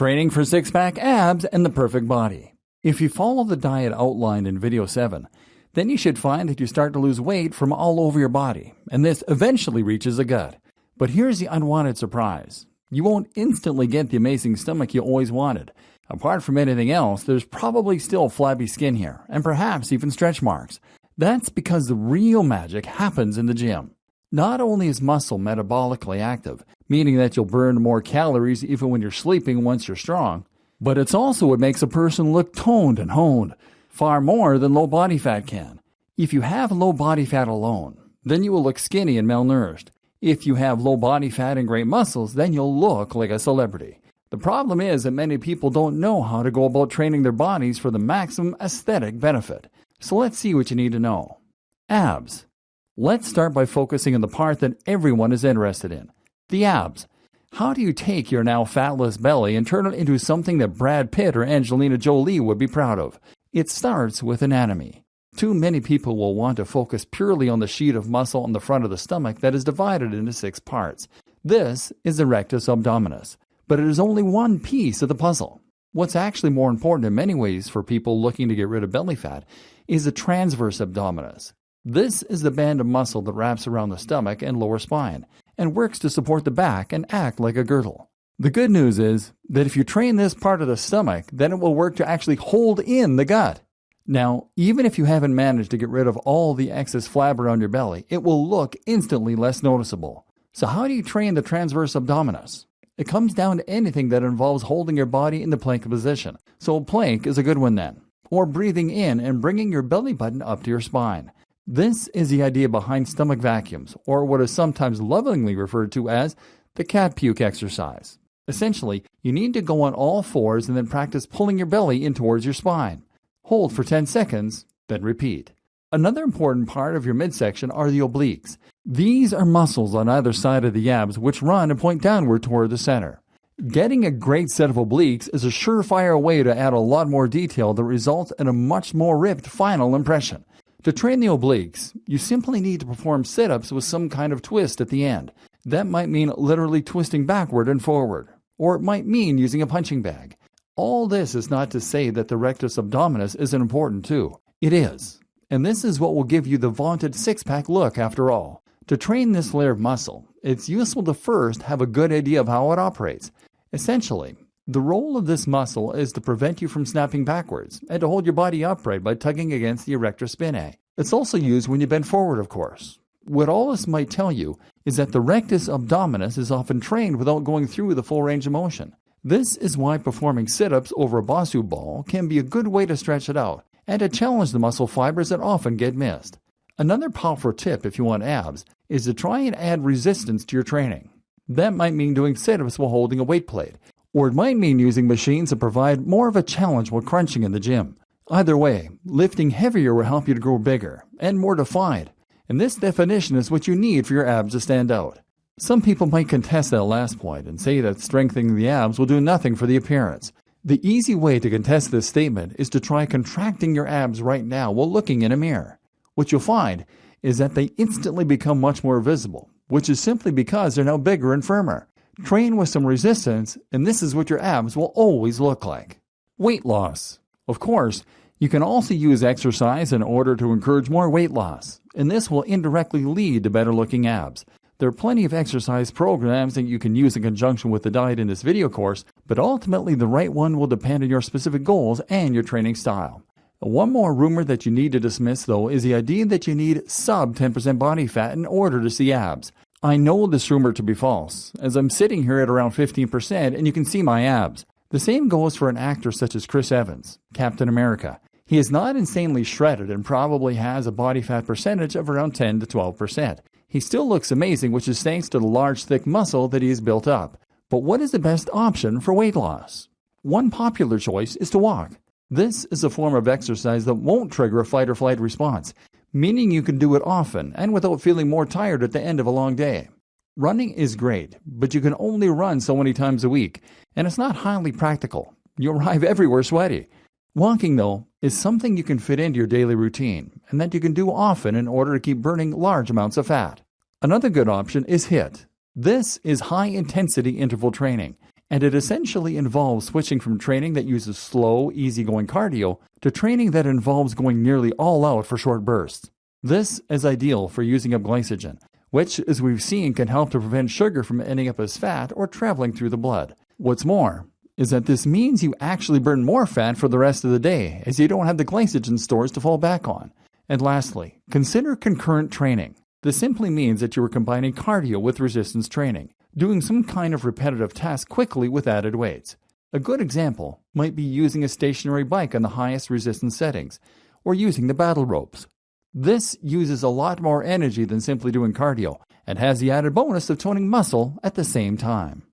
Training for six-pack abs and the perfect body. If you follow the diet outlined in video 7, then you should find that you start to lose weight from all over your body, and this eventually reaches the gut. But here's the unwanted surprise. You won't instantly get the amazing stomach you always wanted. Apart from anything else, there's probably still flabby skin here, and perhaps even stretch marks. That's because the real magic happens in the gym. Not only is muscle metabolically active, meaning that you'll burn more calories even when you're sleeping once you're strong, but it's also what makes a person look toned and honed, far more than low body fat can. If you have low body fat alone, then you will look skinny and malnourished. If you have low body fat and great muscles, then you'll look like a celebrity. The problem is that many people don't know how to go about training their bodies for the maximum aesthetic benefit. So let's see what you need to know. Abs. Let's start by focusing on the part that everyone is interested in, the abs. How do you take your now fatless belly and turn it into something that Brad Pitt or Angelina Jolie would be proud of? It starts with anatomy. Too many people will want to focus purely on the sheet of muscle on the front of the stomach that is divided into 6 parts. This is the rectus abdominis, but it is only one piece of the puzzle. What's actually more important in many ways for people looking to get rid of belly fat is the transverse abdominis. This is the band of muscle that wraps around the stomach and lower spine and works to support the back and act like a girdle. The good news is that if you train this part of the stomach, then it will work to actually hold in the gut. Now, even if you haven't managed to get rid of all the excess flab around your belly, it will look instantly less noticeable. So how do you train the transverse abdominis? It comes down to anything that involves holding your body in the plank position. So plank is a good one then. Or breathing in and bringing your belly button up to your spine. This is the idea behind stomach vacuums, or what is sometimes lovingly referred to as the cat puke exercise. Essentially, you need to go on all fours and then practice pulling your belly in towards your spine. Hold for 10 seconds, then repeat. Another important part of your midsection are the obliques. These are muscles on either side of the abs which run and point downward toward the center. Getting a great set of obliques is a surefire way to add a lot more detail that results in a much more ripped final impression. To train the obliques, you simply need to perform sit-ups with some kind of twist at the end. That might mean literally twisting backward and forward, or it might mean using a punching bag. All this is not to say that the rectus abdominis isn't important too. It is. And this is what will give you the vaunted six-pack look after all. To train this layer of muscle, it's useful to first have a good idea of how it operates. Essentially, the role of this muscle is to prevent you from snapping backwards and to hold your body upright by tugging against the erector spinae. It's also used when you bend forward, of course. What all this might tell you is that the rectus abdominis is often trained without going through the full range of motion. This is why performing sit-ups over a Bosu ball can be a good way to stretch it out and to challenge the muscle fibers that often get missed. Another powerful tip if you want abs is to try and add resistance to your training. That might mean doing sit-ups while holding a weight plate, or it might mean using machines that provide more of a challenge while crunching in the gym. Either way, lifting heavier will help you to grow bigger and more defined, and this definition is what you need for your abs to stand out. Some people might contest that last point and say that strengthening the abs will do nothing for the appearance. The easy way to contest this statement is to try contracting your abs right now while looking in a mirror. What you'll find is that they instantly become much more visible, which is simply because they're now bigger and firmer. Train with some resistance, and this is what your abs will always look like. Weight loss. Of course, you can also use exercise in order to encourage more weight loss, and this will indirectly lead to better looking abs. There are plenty of exercise programs that you can use in conjunction with the diet in this video course, but ultimately the right one will depend on your specific goals and your training style. One more rumor that you need to dismiss, though, is the idea that you need sub 10% body fat in order to see abs. I know this rumor to be false, as I'm sitting here at around 15% and you can see my abs. The same goes for an actor such as Chris Evans, Captain America. He is not insanely shredded and probably has a body fat percentage of around 10 to 12%. He still looks amazing, which is thanks to the large, thick muscle that he has built up. But what is the best option for weight loss? One popular choice is to walk. This is a form of exercise that won't trigger a fight or flight response, meaning you can do it often and without feeling more tired at the end of a long day. Running is great, but you can only run so many times a week, and it's not highly practical. You arrive everywhere sweaty. Walking, though, is something you can fit into your daily routine, and that you can do often in order to keep burning large amounts of fat. Another good option is HIIT. This is high-intensity interval training. and it essentially involves switching from training that uses slow, easygoing cardio to training that involves going nearly all out for short bursts. This is ideal for using up glycogen, which, as we've seen, can help to prevent sugar from ending up as fat or traveling through the blood. What's more is that this means you actually burn more fat for the rest of the day, as you don't have the glycogen stores to fall back on. And lastly, consider concurrent training. This simply means that you are combining cardio with resistance training, doing some kind of repetitive task quickly with added weights. A good example might be using a stationary bike on the highest resistance settings, or using the battle ropes. This uses a lot more energy than simply doing cardio, and has the added bonus of toning muscle at the same time.